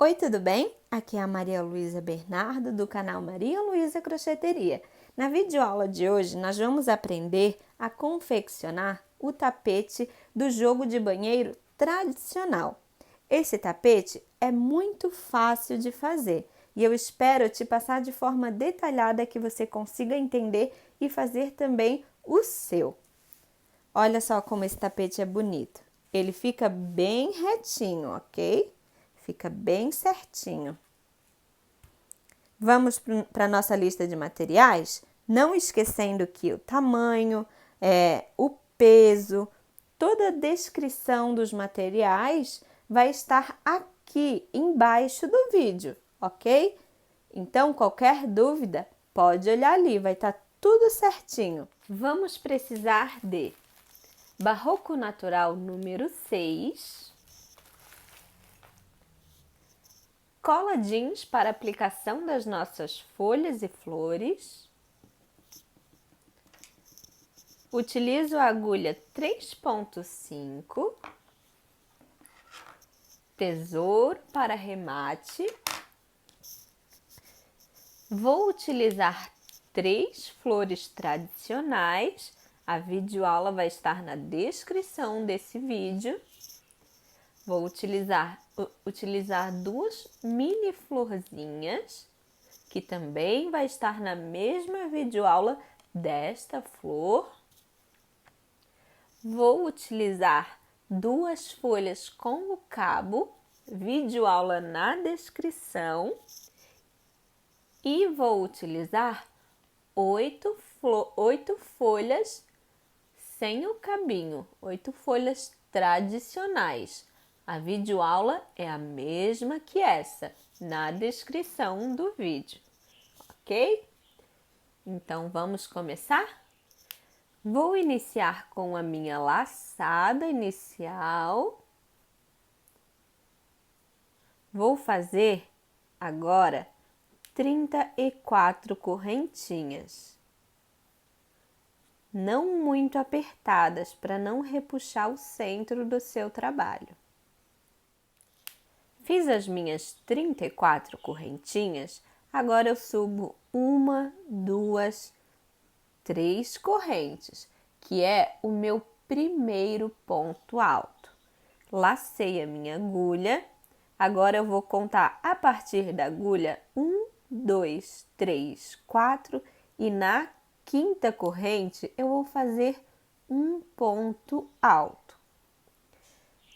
Oi, tudo bem? Aqui é a Maria Luísa Bernardo do canal Maria Luísa Crocheteria. Na videoaula de hoje nós vamos aprender a confeccionar o tapete do jogo de banheiro tradicional. Esse tapete é muito fácil de fazer e eu espero te passar de forma detalhada que você consiga entender e fazer também o seu. Olha só como esse tapete é bonito. Ele fica bem retinho, ok? Fica bem certinho. Vamos para a nossa lista de materiais? Não esquecendo que o tamanho, o peso, toda a descrição dos materiais vai estar aqui embaixo do vídeo, ok? Então, qualquer dúvida, pode olhar ali, vai estar tudo certinho. Vamos precisar de Barroco Natural número 6, cola jeans para aplicação das nossas folhas e flores. Utilizo a agulha 3,5, tesouro para remate. Vou utilizar 3 flores tradicionais. A videoaula vai estar na descrição desse vídeo. Vou utilizar 2 mini florzinhas, que também vai estar na mesma videoaula desta flor. Vou utilizar 2 folhas com o cabo, videoaula na descrição. E vou utilizar 8 folhas sem o cabinho, 8 folhas tradicionais. A videoaula é a mesma que essa, na descrição do vídeo, ok? Então, vamos começar? Vou iniciar com a minha laçada inicial. Vou fazer agora 34 correntinhas. Não muito apertadas, para não repuxar o centro do seu trabalho. Fiz as minhas 34 correntinhas, agora eu subo 1, 2, 3 correntes, que é o meu primeiro ponto alto. Lacei a minha agulha, agora eu vou contar a partir da agulha 1, 2, 3, 4 e na quinta corrente eu vou fazer um ponto alto.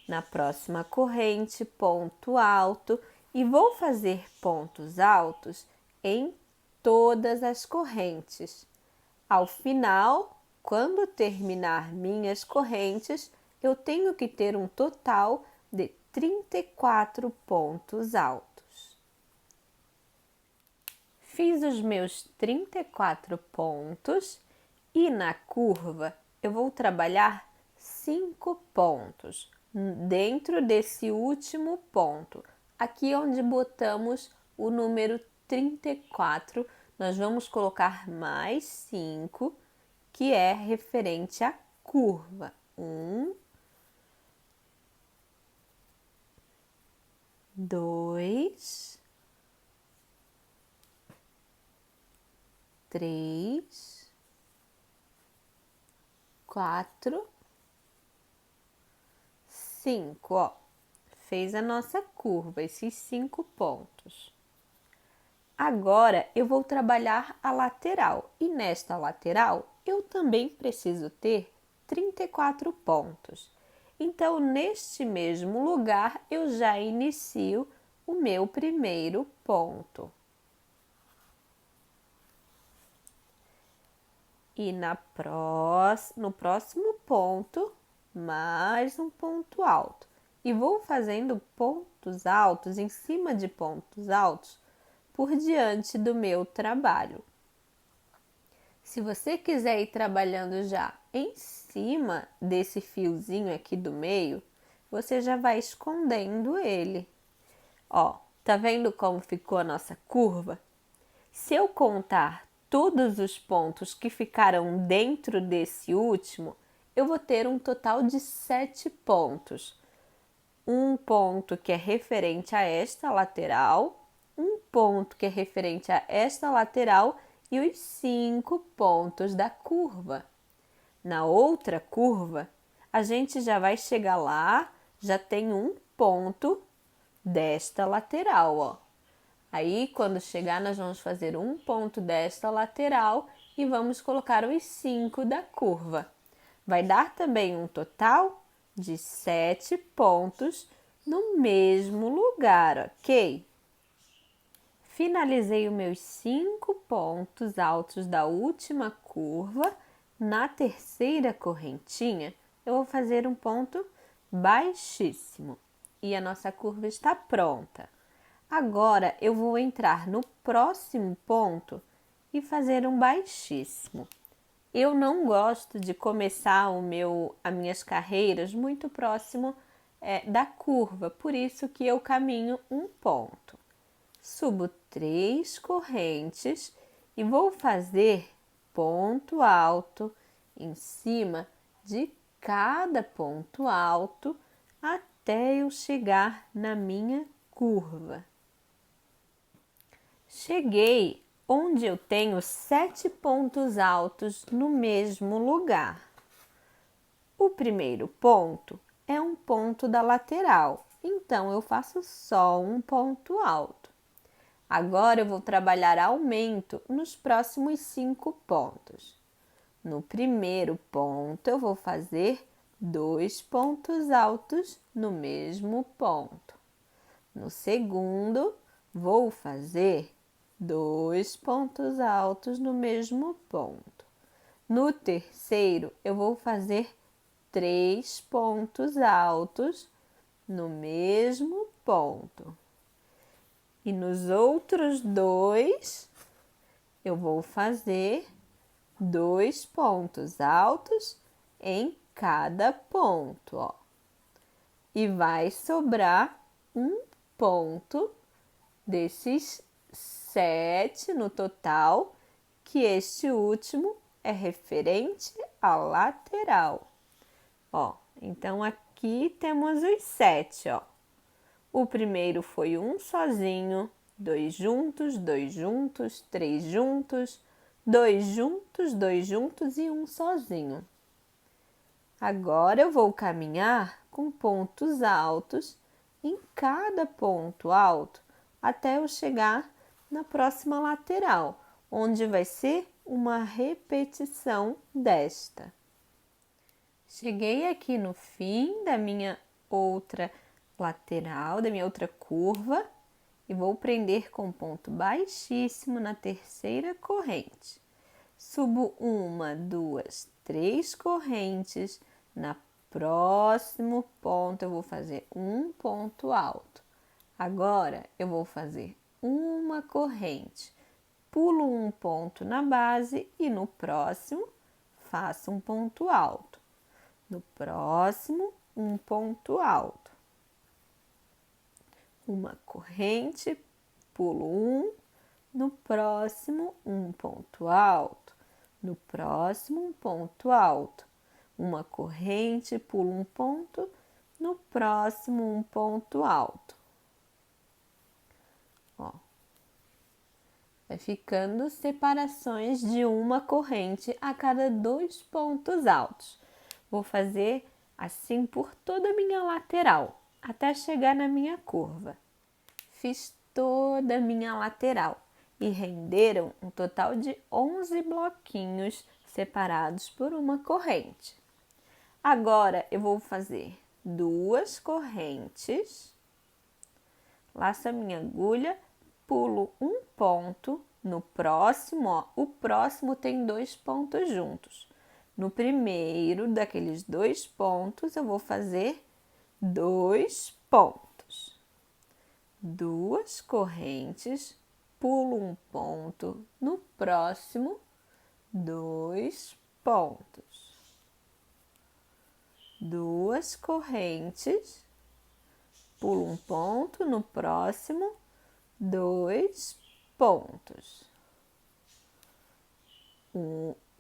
Na próxima corrente, ponto alto, e vou fazer pontos altos em todas as correntes. Ao final, quando terminar minhas correntes, eu tenho que ter um total de 34 pontos altos. Fiz os meus 34 pontos e na curva eu vou trabalhar 5 pontos dentro desse último ponto. Aqui onde botamos o número 34, nós vamos colocar mais 5, que é referente à curva. 1, 2, 3, 4, 5, ó, fez a nossa curva, esses 5 pontos. Agora, eu vou trabalhar a lateral, e nesta lateral, eu também preciso ter 34 pontos. Então, neste mesmo lugar, eu já inicio o meu primeiro ponto. E no próximo ponto, mais um ponto alto. E vou fazendo pontos altos em cima de pontos altos por diante do meu trabalho. Se você quiser ir trabalhando já em cima desse fiozinho aqui do meio, você já vai escondendo ele. Ó, tá vendo como ficou a nossa curva? Se eu contar todos os pontos que ficaram dentro desse último, eu vou ter um total de 7 pontos. um ponto que é referente a esta lateral, um ponto que é referente a esta lateral e os 5 pontos da curva. Na outra curva, a gente já vai chegar lá, já tem um ponto desta lateral, ó. Aí, quando chegar, nós vamos fazer um ponto desta lateral e vamos colocar os 5 da curva. Vai dar também um total de 7 pontos no mesmo lugar, ok? Finalizei os meus 5 pontos altos da última curva. Na terceira correntinha, eu vou fazer um ponto baixíssimo e a nossa curva está pronta. Agora, eu vou entrar no próximo ponto e fazer um baixíssimo. Eu não gosto de começar as minhas carreiras muito próximo da curva, por isso que eu caminho um ponto. Subo 3 correntes e vou fazer ponto alto em cima de cada ponto alto até eu chegar na minha curva. Cheguei onde eu tenho 7 pontos altos no mesmo lugar. O primeiro ponto é um ponto da lateral, então eu faço só um ponto alto. Agora eu vou trabalhar aumento nos próximos 5 pontos. No primeiro ponto eu vou fazer 2 pontos altos no mesmo ponto. No segundo, vou fazer 2 pontos altos no mesmo ponto. No terceiro, eu vou fazer 3 pontos altos no mesmo ponto. E nos outros 2, eu vou fazer 2 pontos altos em cada ponto, ó. E vai sobrar um ponto desses 7 no total, que este último é referente à lateral. Ó, então aqui temos os 7, ó. O primeiro foi um sozinho, 2 juntos, 2 juntos, 3 juntos, 2 juntos, 2 juntos e um sozinho. Agora eu vou caminhar com pontos altos em cada ponto alto até eu chegar na próxima lateral, onde vai ser uma repetição desta. Cheguei aqui no fim da minha outra lateral, da minha outra curva, e vou prender com ponto baixíssimo na terceira corrente. Subo 1, 2, 3 correntes. Na próximo ponto eu vou fazer um ponto alto. Agora eu vou fazer uma corrente, pulo um ponto na base e no próximo faço um ponto alto. No próximo, um ponto alto. Uma corrente, pulo um. No próximo, um ponto alto. No próximo, um ponto alto. Uma corrente, pulo um ponto. No próximo, um ponto alto. Ó. Vai ficando separações de uma corrente a cada 2 pontos altos. Vou fazer assim por toda a minha lateral, até chegar na minha curva. Fiz toda a minha lateral e renderam um total de 11 bloquinhos separados por uma corrente. Agora eu vou fazer 2 correntes, laço a minha agulha, pulo um ponto, no próximo, ó, o próximo tem 2 pontos juntos. No primeiro daqueles 2 pontos, eu vou fazer 2 pontos. 2 correntes, pulo um ponto, no próximo, 2 pontos. 2 correntes, pulo um ponto, no próximo, 2 pontos.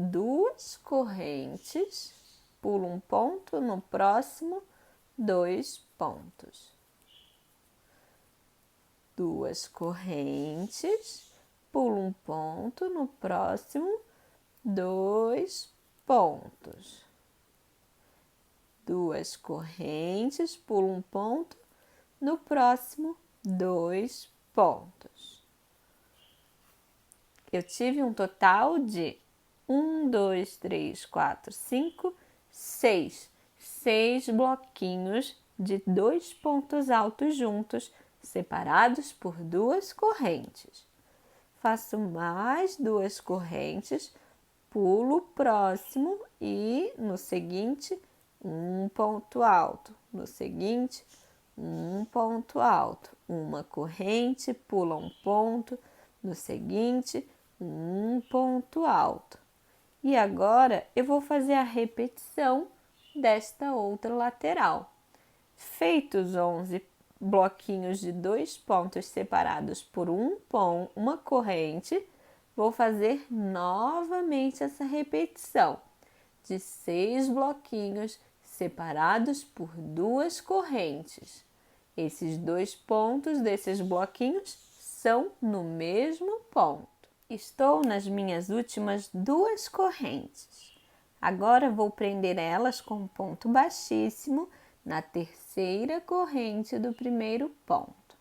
2 correntes, pulo um ponto, no próximo, 2 pontos. 2 correntes, pulo um ponto, no próximo 2 pontos. 2 correntes, pulo um ponto, no próximo 2 pontos. Eu tive um total de 1, 2, 3, 4, 5, 6. 6 bloquinhos de 2 pontos altos juntos, separados por 2 correntes. Faço mais 2 correntes, pulo o próximo e no seguinte, um ponto alto. No seguinte, um ponto alto. Uma corrente, pula um ponto. No seguinte, um ponto alto. E agora eu vou fazer a repetição desta outra lateral. Feitos 11 bloquinhos de 2 pontos separados por uma corrente, vou fazer novamente essa repetição de 6 bloquinhos separados por 2 correntes. Esses 2 pontos desses bloquinhos são no mesmo ponto. Estou nas minhas últimas 2 correntes. Agora vou prender elas com um ponto baixíssimo na terceira corrente do primeiro ponto.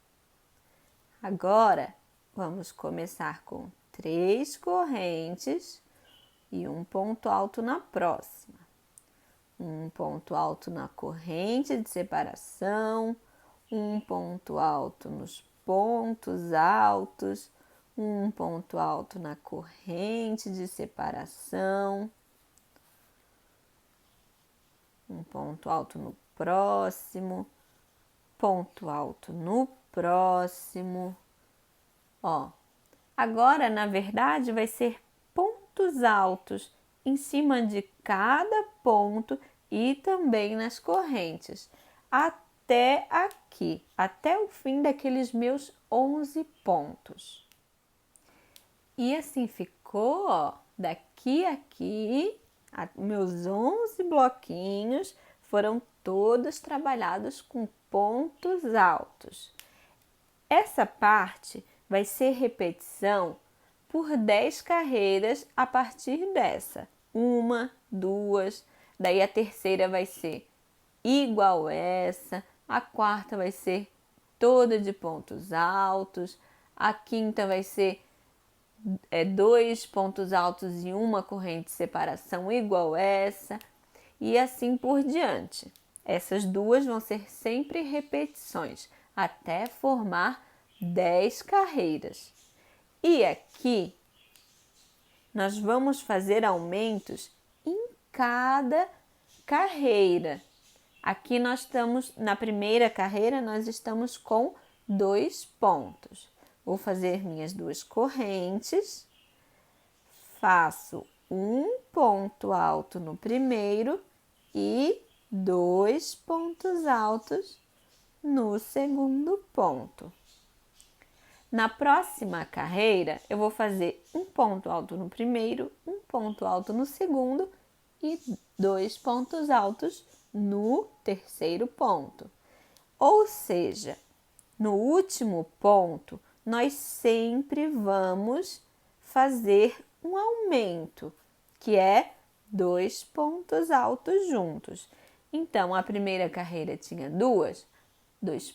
Agora vamos começar com 3 correntes e um ponto alto na próxima. Um ponto alto na corrente de separação, um ponto alto nos pontos altos, um ponto alto na corrente de separação, um ponto alto no próximo, ponto alto no próximo. Ó, agora na verdade vai ser pontos altos em cima de cada ponto e também nas correntes, até aqui, até o fim daqueles meus 11 pontos. E assim ficou, ó, daqui a aqui, meus 11 bloquinhos foram todos trabalhados com pontos altos. Essa parte vai ser repetição por 10 carreiras a partir dessa. 1, 2, daí a terceira vai ser igual essa, a quarta vai ser toda de pontos altos, a quinta vai ser 2 pontos altos e uma corrente de separação igual essa, e assim por diante. Essas duas vão ser sempre repetições, até formar 10 carreiras. E aqui, nós vamos fazer aumentos em cada carreira. Aqui nós estamos, na primeira carreira, nós estamos com 2 pontos. Vou fazer minhas 2 correntes, faço um ponto alto no primeiro e 2 pontos altos no segundo ponto. Na próxima carreira, eu vou fazer um ponto alto no primeiro, um ponto alto no segundo e 2 pontos altos no terceiro ponto. Ou seja, no último ponto, nós sempre vamos fazer um aumento, que é 2 pontos altos juntos. Então, a primeira carreira tinha 2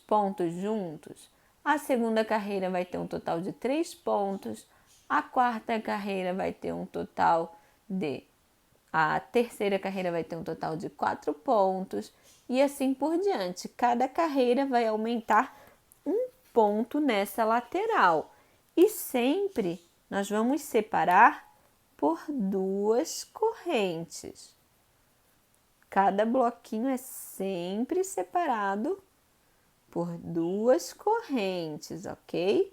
pontos juntos. A segunda carreira vai ter um total de 3 pontos. A quarta carreira vai ter um total de... A terceira carreira vai ter um total de 4 pontos. E assim por diante. Cada carreira vai aumentar um ponto nessa lateral. E sempre nós vamos separar por 2 correntes. Cada bloquinho é sempre separado por 2 correntes, ok?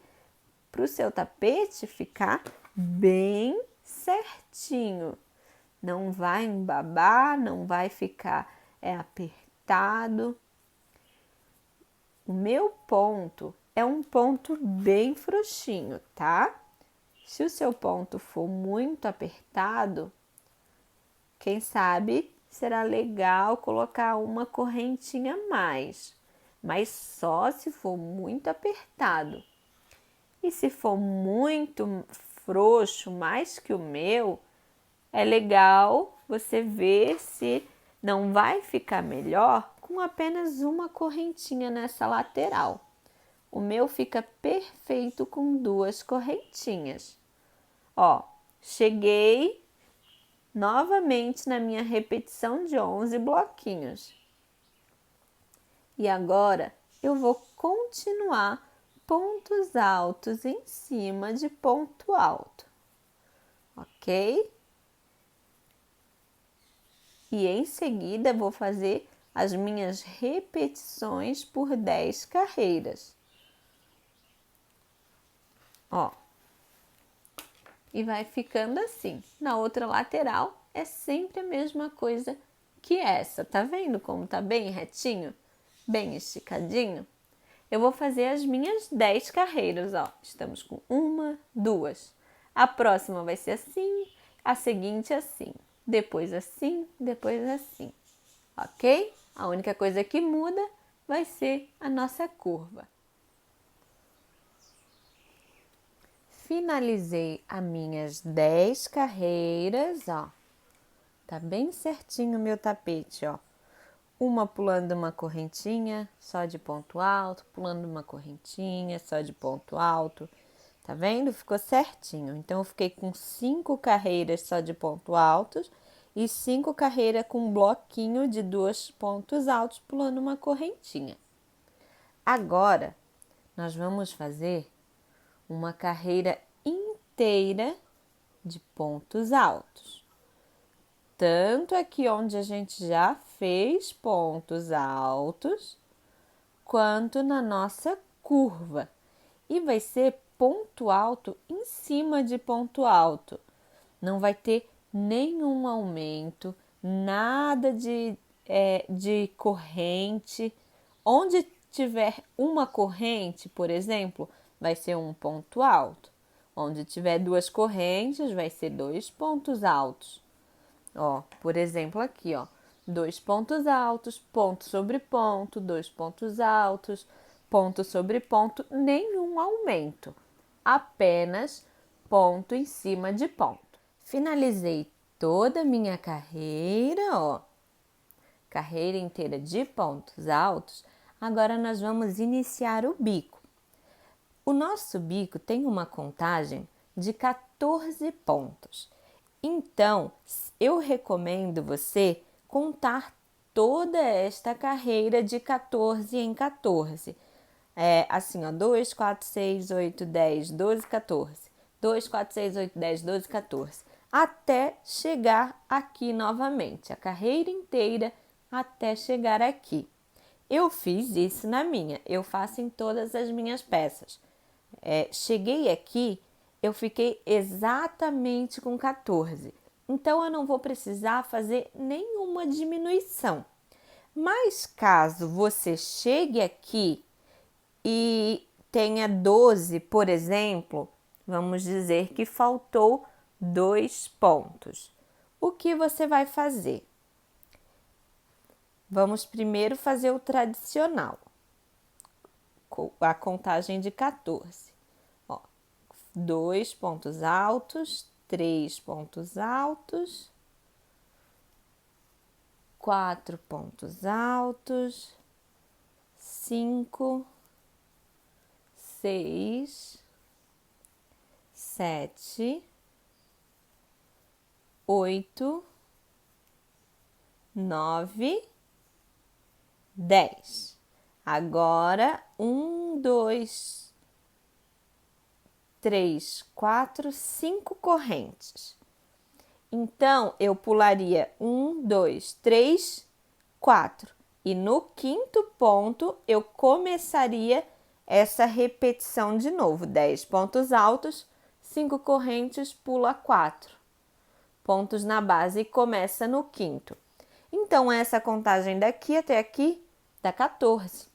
Para o seu tapete ficar bem certinho. Não vai embabar, não vai ficar apertado. O meu ponto é um ponto bem frouxinho, tá? Se o seu ponto for muito apertado, quem sabe será legal colocar uma correntinha a mais, mas só se for muito apertado. E se for muito frouxo, mais que o meu, é legal você ver se não vai ficar melhor com apenas uma correntinha nessa lateral. O meu fica perfeito com 2 correntinhas. Ó, cheguei novamente na minha repetição de 11 bloquinhos. E agora eu vou continuar pontos altos em cima de ponto alto, ok? E em seguida vou fazer as minhas repetições por 10 carreiras. Ó, e vai ficando assim. Na outra lateral é sempre a mesma coisa que essa. Tá vendo como tá bem retinho? Bem esticadinho? Eu vou fazer as minhas 10 carreiras, ó. Estamos com 1, 2. A próxima vai ser assim, a seguinte assim. Depois assim, depois assim. Ok? A única coisa que muda vai ser a nossa curva. Finalizei as minhas 10 carreiras, ó. Tá bem certinho o meu tapete, ó. Uma pulando uma correntinha só de ponto alto, pulando uma correntinha só de ponto alto. Tá vendo? Ficou certinho. Então, eu fiquei com 5 carreiras só de ponto altos e 5 carreiras com um bloquinho de 2 pontos altos pulando uma correntinha. Agora, nós vamos fazer uma carreira inteira de pontos altos. Tanto aqui onde a gente já fez pontos altos, quanto na nossa curva. E vai ser ponto alto em cima de ponto alto. Não vai ter nenhum aumento, nada de corrente. Onde tiver uma corrente, por exemplo, vai ser um ponto alto. Onde tiver 2 correntes, vai ser 2 pontos altos. Ó, por exemplo, aqui, ó, 2 pontos altos, ponto sobre ponto, 2 pontos altos, ponto sobre ponto, nenhum aumento, apenas ponto em cima de ponto. Finalizei toda a minha carreira, ó, carreira inteira de pontos altos. Agora nós vamos iniciar o bico. O nosso bico tem uma contagem de 14 pontos. Então, eu recomendo você contar toda esta carreira de 14 em 14. Assim, ó, 2, 4, 6, 8, 10, 12, 14. 2, 4, 6, 8, 10, 12, 14. Até chegar aqui novamente, a carreira inteira até chegar aqui. Eu fiz isso na minha, eu faço em todas as minhas peças. Cheguei aqui, eu fiquei exatamente com 14. Então, eu não vou precisar fazer nenhuma diminuição. Mas caso você chegue aqui e tenha 12, por exemplo, vamos dizer que faltou 2 pontos. O que você vai fazer? Vamos primeiro fazer o tradicional, a contagem de 14. 2 pontos altos, 3 pontos altos, 4 pontos altos, 5, 6, 7, 8, 9, 10. Agora, 1, 2, 3, 4, 5 correntes. Então, eu pularia 1, 2, 3, 4. E no quinto ponto, eu começaria essa repetição de novo. 10 pontos altos, 5 correntes, pula 4 pontos na base e começa no quinto. Então, essa contagem daqui até aqui dá 14.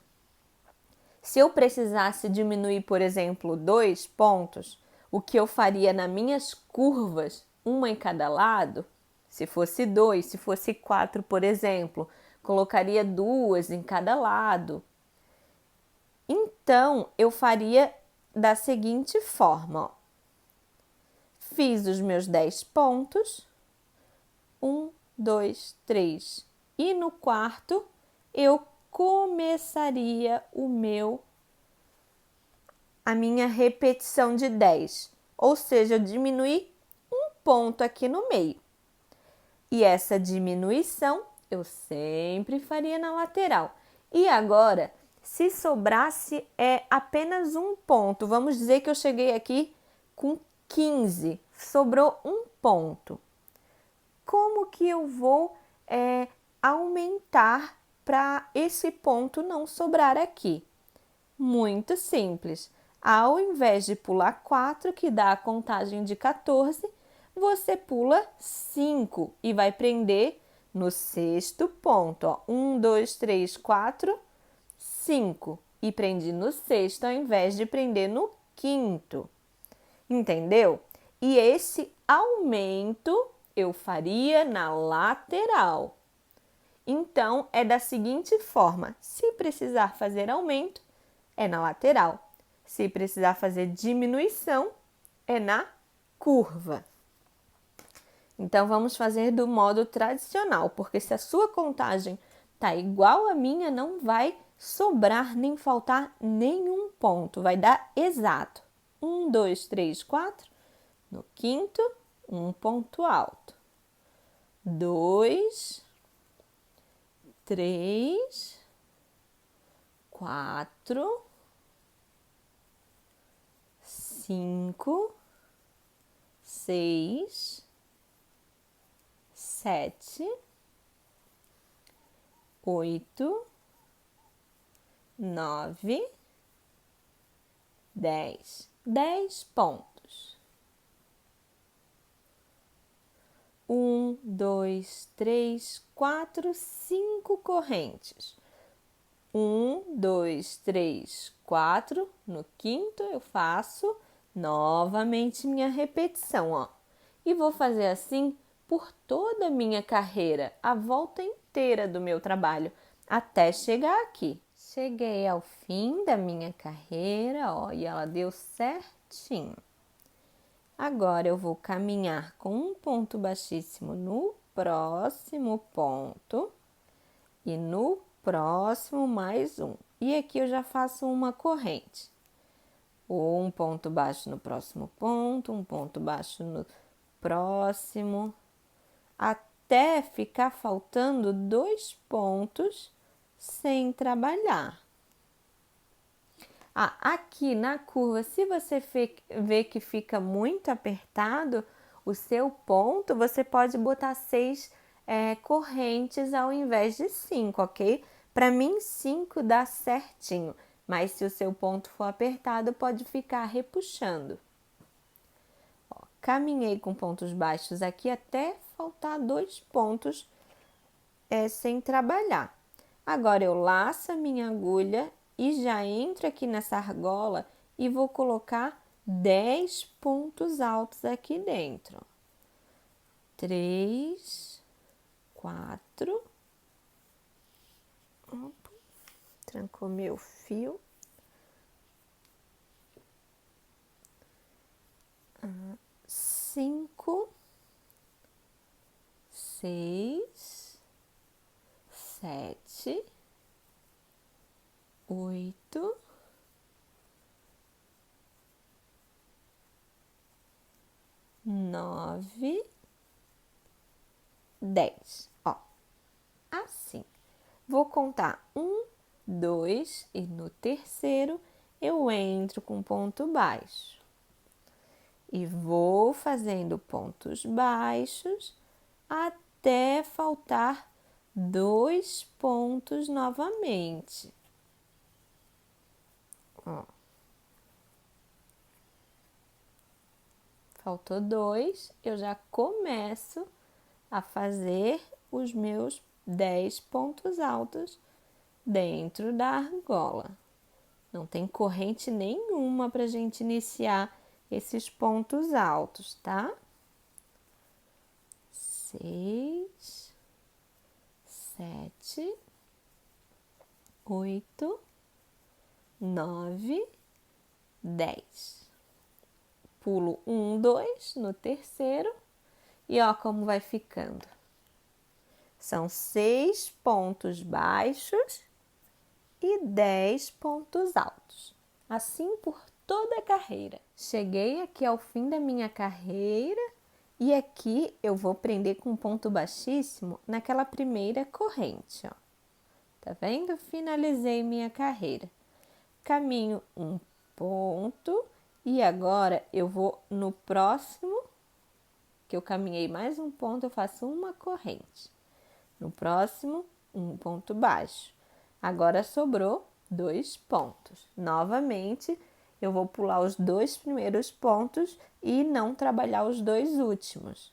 Se eu precisasse diminuir, por exemplo, 2 pontos, o que eu faria nas minhas curvas, uma em cada lado, Se fosse 2, se fosse 4, por exemplo, colocaria 2 em cada lado. Então, eu faria da seguinte forma, ó. Fiz os meus 10 pontos, 1, 2, 3. E no quarto, eu começaria a minha repetição de 10. Ou seja, eu diminuí um ponto aqui no meio. E essa diminuição eu sempre faria na lateral. E agora, se sobrasse apenas um ponto, vamos dizer que eu cheguei aqui com 15, sobrou um ponto. Como que eu vou aumentar para esse ponto não sobrar aqui? Muito simples. Ao invés de pular 4, que dá a contagem de 14, você pula 5 e vai prender no sexto ponto. Ó. 1, 2, 3, 4, 5. E prendi no sexto ao invés de prender no quinto. Entendeu? E esse aumento eu faria na lateral. Então, é da seguinte forma: se precisar fazer aumento, é na lateral. Se precisar fazer diminuição, é na curva. Então, vamos fazer do modo tradicional, porque se a sua contagem está igual à minha, não vai sobrar nem faltar nenhum ponto. Vai dar exato. 1, 2, 3, 4. No quinto, um ponto alto. 2, 3, 4, 5, 6, 7, 8, 9, 10. 10 pontos. 1, 2, 3, 4, 5 correntes. 1, 2, 3, 4. No quinto eu faço novamente minha repetição, ó. E vou fazer assim por toda a minha carreira, a volta inteira do meu trabalho, até chegar aqui. Cheguei ao fim da minha carreira, ó, e ela deu certinho. Agora eu vou caminhar com um ponto baixíssimo no próximo ponto e no próximo mais um. E aqui eu já faço uma corrente. Um ponto baixo no próximo ponto, um ponto baixo no próximo, até ficar faltando 2 pontos sem trabalhar. Aqui na curva, se você vê que fica muito apertado o seu ponto, você pode botar 6 correntes ao invés de 5, ok? Para mim, 5 dá certinho, mas se o seu ponto for apertado, pode ficar repuxando. Ó, caminhei com pontos baixos aqui até faltar 2 pontos sem trabalhar. Agora, eu laço a minha agulha e já entro aqui nessa argola e vou colocar 10 pontos altos aqui dentro. 3, 4. Opa, trancou meu fio. 5, 6, 7, 8, 9, 10. Ó, assim. Vou contar 1, 2 e no terceiro eu entro com ponto baixo. E vou fazendo pontos baixos até faltar 2 pontos novamente. Ó. Faltou 2, eu já começo a fazer os meus 10 pontos altos dentro da argola. Não tem corrente nenhuma para a gente iniciar esses pontos altos, tá? 6, 7, 8, 9, 10. Pulo 1, 2 no terceiro e ó como vai ficando. São 6 pontos baixos e 10 pontos altos. Assim por toda a carreira. Cheguei aqui ao fim da minha carreira e aqui eu vou prender com um ponto baixíssimo naquela primeira corrente, ó. Tá vendo? Finalizei minha carreira. Caminho um ponto e agora eu vou no próximo, que eu caminhei mais um ponto, eu faço uma corrente. No próximo, um ponto baixo. Agora sobrou 2 pontos. Novamente, eu vou pular os 2 primeiros pontos e não trabalhar os 2 últimos.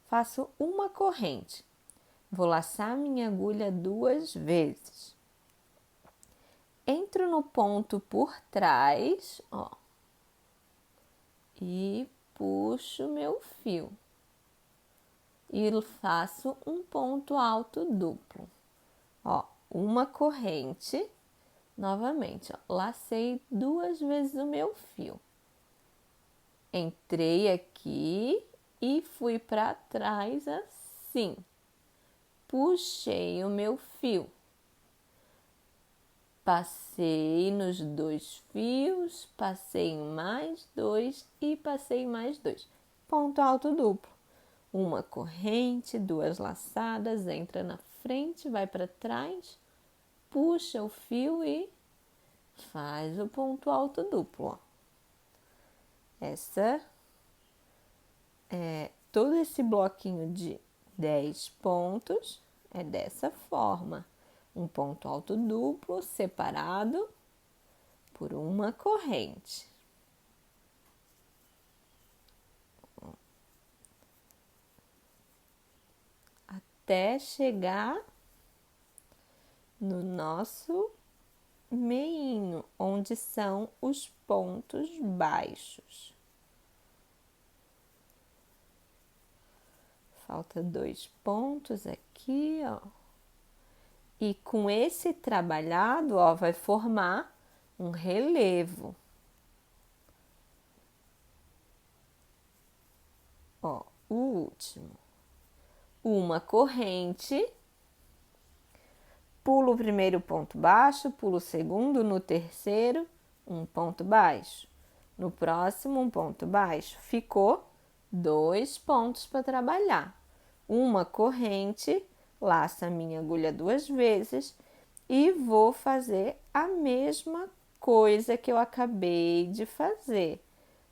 Faço uma corrente. Vou laçar minha agulha 2 vezes. Entro no ponto por trás, ó, e puxo meu fio. E faço um ponto alto duplo. Ó, uma corrente, novamente, ó, lacei 2 vezes o meu fio. Entrei aqui e fui para trás assim. Puxei o meu fio. Passei nos 2 fios, passei em mais 2 e passei em mais 2. Ponto alto duplo. Uma corrente, 2 laçadas, entra na frente, vai para trás, puxa o fio e faz o ponto alto duplo, ó. Todo esse bloquinho de 10 pontos é dessa forma. Um ponto alto duplo separado por uma corrente. Até chegar no nosso meinho, onde são os pontos baixos. Falta 2 pontos aqui, ó. E com esse trabalhado, ó, vai formar um relevo. Ó, o último. Uma corrente, pulo o primeiro ponto baixo, pulo o segundo, no terceiro, um ponto baixo. No próximo, um ponto baixo. Ficou 2 pontos para trabalhar. Uma corrente, laço a minha agulha 2 vezes e vou fazer a mesma coisa que eu acabei de fazer.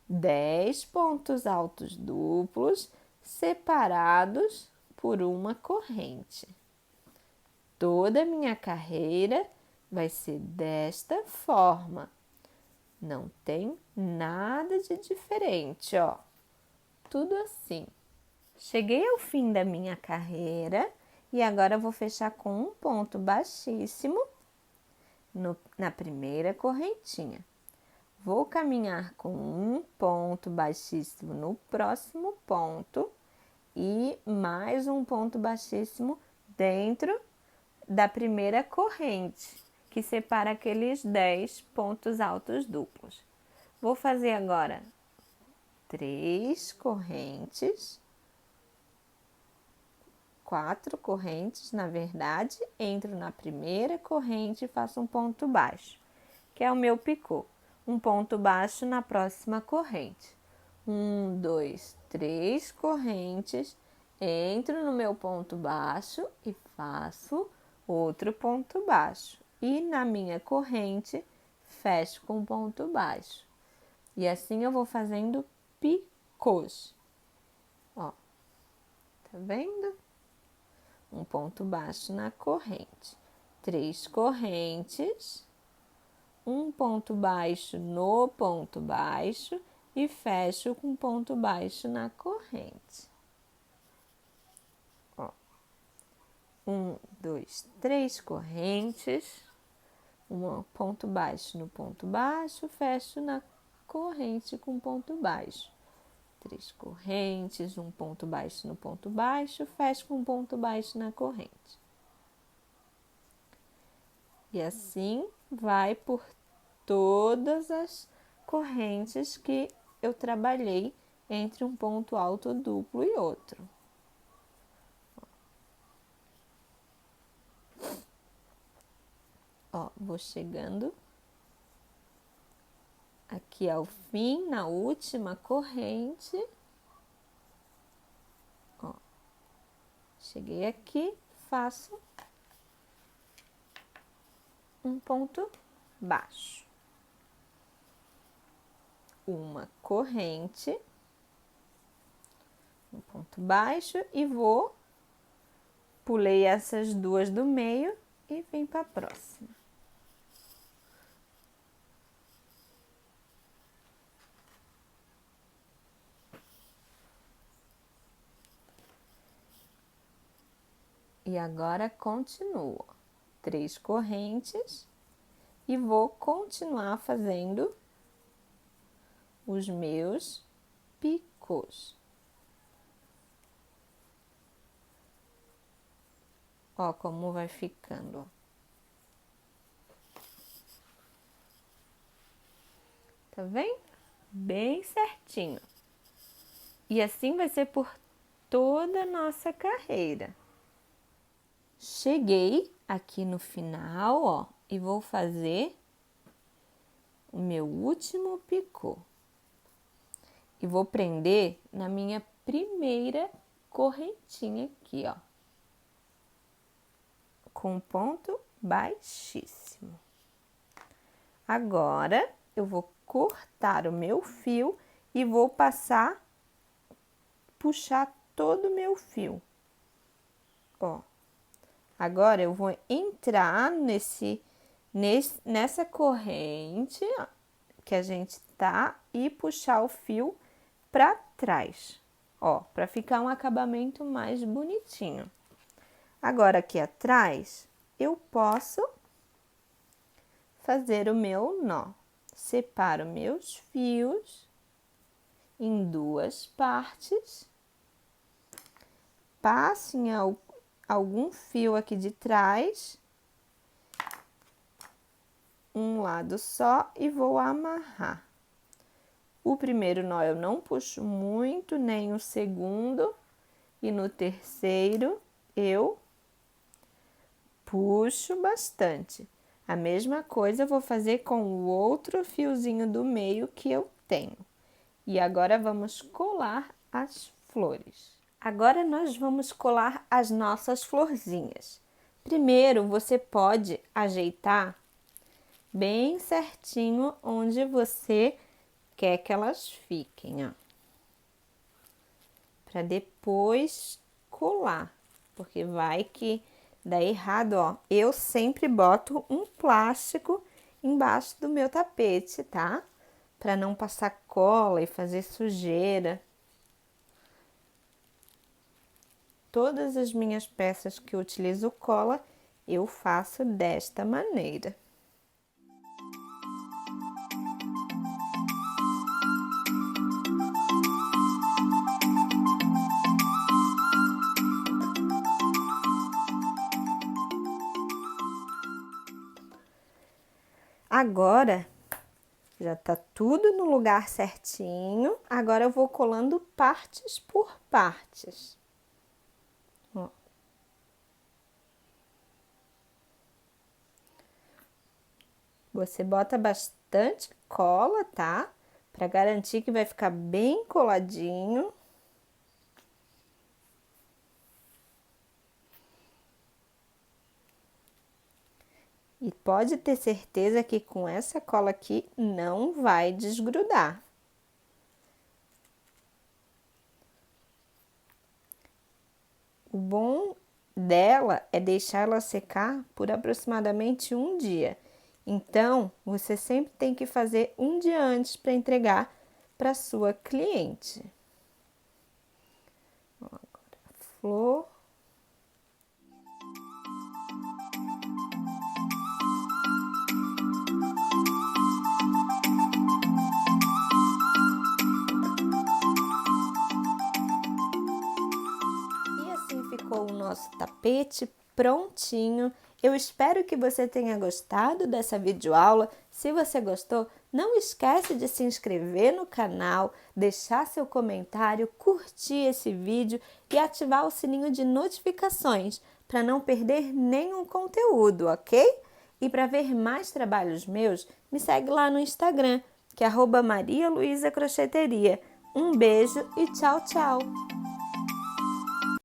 10 pontos altos duplos separados por uma corrente. Toda a minha carreira vai ser desta forma. Não tem nada de diferente, ó. Tudo assim. Cheguei ao fim da minha carreira e agora eu vou fechar com um ponto baixíssimo na primeira correntinha. Vou caminhar com um ponto baixíssimo no próximo ponto e mais um ponto baixíssimo dentro da primeira corrente, que separa aqueles 10 pontos altos duplos. Vou fazer agora 3 correntes, 4 correntes, na verdade, entro na primeira corrente e faço um ponto baixo, que é o meu picô. Um ponto baixo na próxima corrente. 1, 2, 3 correntes, entro no meu ponto baixo e faço outro ponto baixo. E na minha corrente, fecho com ponto baixo. E assim eu vou fazendo picôs. Ó, tá vendo? Um ponto baixo na corrente. 3 correntes, um ponto baixo no ponto baixo e fecho com ponto baixo na corrente. Ó, 1, 2, 3 correntes, um ponto baixo no ponto baixo, fecho na corrente com ponto baixo. 3 correntes, um ponto baixo no ponto baixo, fecho com um ponto baixo na corrente. E assim vai por todas as correntes que eu trabalhei entre um ponto alto duplo e outro. Ó, vou chegando aqui ao fim, na última corrente. Ó, cheguei aqui, faço um ponto baixo. Uma corrente, um ponto baixo e pulei essas duas do meio e vim para a próxima. E agora continuo 3 correntes e vou continuar fazendo os meus picos. Ó, como vai ficando, ó. Tá vendo? Bem certinho. E assim vai ser por toda a nossa carreira. Cheguei aqui no final, ó, e vou fazer o meu último picô. E vou prender na minha primeira correntinha aqui, ó, com um ponto baixíssimo. Agora, eu vou cortar o meu fio e vou puxar todo o meu fio, ó. Agora, eu vou entrar nessa corrente que a gente tá e puxar o fio para trás, ó, para ficar um acabamento mais bonitinho. Agora, aqui atrás, eu posso fazer o meu nó. Separo meus fios em 2 partes, passo em algum fio aqui de trás, um lado só e vou amarrar. O primeiro nó eu não puxo muito, nem o segundo, e no terceiro eu puxo bastante. A mesma coisa eu vou fazer com o outro fiozinho do meio que eu tenho. E agora vamos colar as flores. Agora nós vamos colar as nossas florzinhas. Primeiro, você pode ajeitar bem certinho onde você quer que elas fiquem, ó. Para depois colar, porque vai que dá errado, ó. Eu sempre boto um plástico embaixo do meu tapete, tá? Para não passar cola e fazer sujeira. Todas as minhas peças que eu utilizo cola, eu faço desta maneira. Agora, já tá tudo no lugar certinho. Agora eu vou colando partes por partes. Ó. Você bota bastante cola, tá? Para garantir que vai ficar bem coladinho. E pode ter certeza que com essa cola aqui não vai desgrudar. O bom dela é deixar ela secar por aproximadamente 1 dia. Então, você sempre tem que fazer 1 dia antes para entregar para sua cliente. Agora, a flor. ficou o nosso tapete prontinho. Eu espero que você tenha gostado dessa videoaula. Se você gostou, não esquece de se inscrever no canal, deixar seu comentário, curtir esse vídeo e ativar o sininho de notificações para não perder nenhum conteúdo, ok? E para ver mais trabalhos meus, me segue lá no Instagram, que é @marialuisacrocheteria. Um beijo e tchau, tchau!